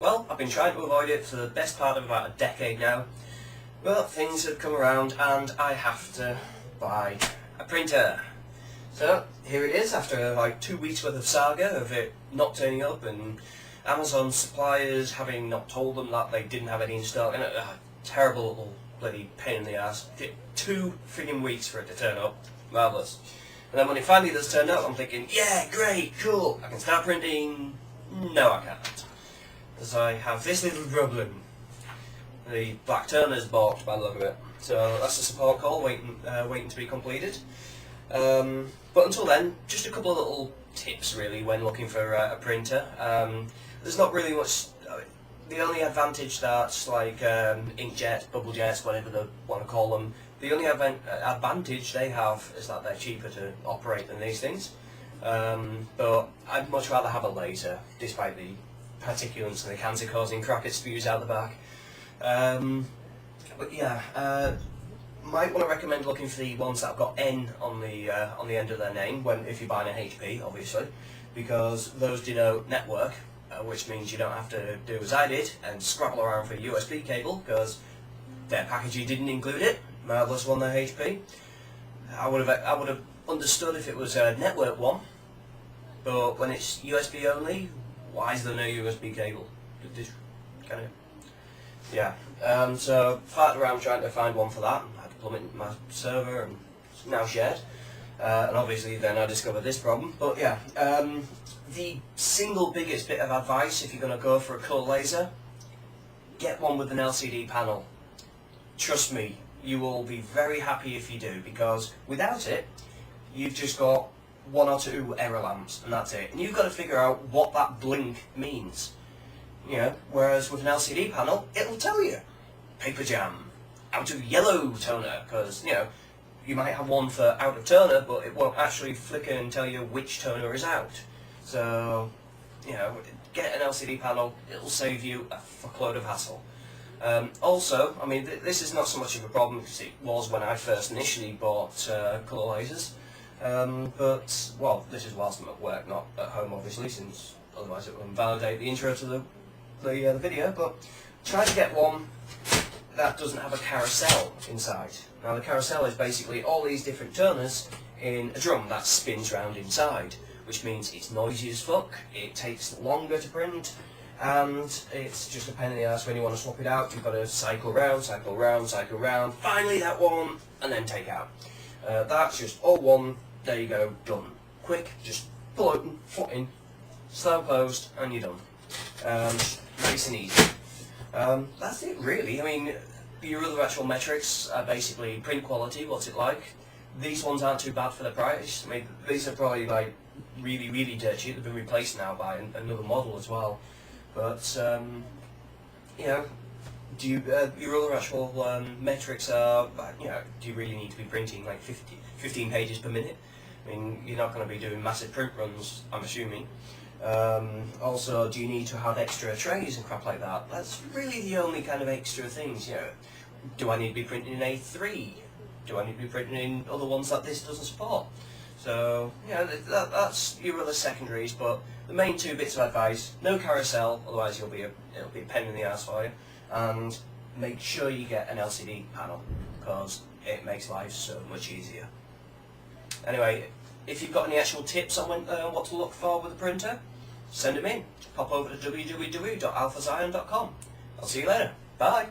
Well, I've been trying to avoid it for the best part of about a decade now, but things have come around and I have to buy a printer. So here it is after like 2 weeks worth of saga of it not turning up and Amazon suppliers having not told them that they didn't have any in stock, and a terrible little bloody pain in the ass. It took 2 freaking weeks for it to turn up. Marvellous. And then when it finally does turn up, I'm thinking, yeah, great, cool, I can start printing. No, I can't. Because I have this little problem. The black turner's balked by the look of it. So that's a support call waiting to be completed. But until then, just a couple of little tips really when looking for a printer. There's not really much. The only advantage that's like inkjet, bubble jets, whatever they want to call them, the only advantage they have is that they're cheaper to operate than these things. But I'd much rather have a laser, despite the particulates and the cancer-causing crackers spews out the back. But yeah, might want to recommend looking for the ones that have got N on the end of their name if you're buying a HP, obviously, because those denote network, which means you don't have to do as I did and scrabble around for a USB cable, because their packaging didn't include it. Marvellous one, their HP. I would have understood if it was a network one, but when it's USB only, why is there no USB cable? Kind of, yeah. So farted around trying to find one for that. I had to plumb it into my server, and it's now shared. And obviously, then I discovered this problem. But yeah, the single biggest bit of advice if you're going to go for a colour laser, get one with an LCD panel. Trust me, you will be very happy if you do, because without it, you've just got 1 or 2 error lamps, and that's it. And you've got to figure out what that blink means. You know, whereas with an LCD panel, it'll tell you. Paper jam, out of yellow toner, because, you know, you might have one for out of toner, but it won't actually flicker and tell you which toner is out. So, you know, get an LCD panel, it'll save you a fuckload of hassle. Also, I mean, this is not so much of a problem because it was when I first initially bought colour lasers. But, well, this is whilst I'm at work, not at home obviously, since otherwise it will invalidate the intro to the video, but try to get one that doesn't have a carousel inside. Now the carousel is basically all these different turners in a drum that spins round inside, which means it's noisy as fuck, it takes longer to print, and it's just a pain in the ass when you want to swap it out. You've got to cycle round, cycle round, cycle round, finally that one, and then take out. That's just all one. There you go, done. Quick, just pull open, foot in, slow closed, and you're done. Nice and easy. That's it really. I mean, your other actual metrics are basically print quality, what's it like. These ones aren't too bad for the price. I mean, these are probably like really, really dirt cheap. They've been replaced now by another model as well. But, you know, your other actual metrics are, you know, do you really need to be printing like 15 pages per minute? I mean, you're not going to be doing massive print runs, I'm assuming. Also, do you need to have extra trays and crap like that? That's really the only kind of extra things, you know. Do I need to be printing in A3? Do I need to be printing in other ones that this doesn't support? So, you know, that's your other secondaries, but the main 2 bits of advice: no carousel, otherwise it'll be a pain in the ass for you, and make sure you get an LCD panel, because it makes life so much easier. Anyway, if you've got any actual tips on what to look for with a printer, send them in. Pop over to www.alphaxion.com. I'll see you later. Bye.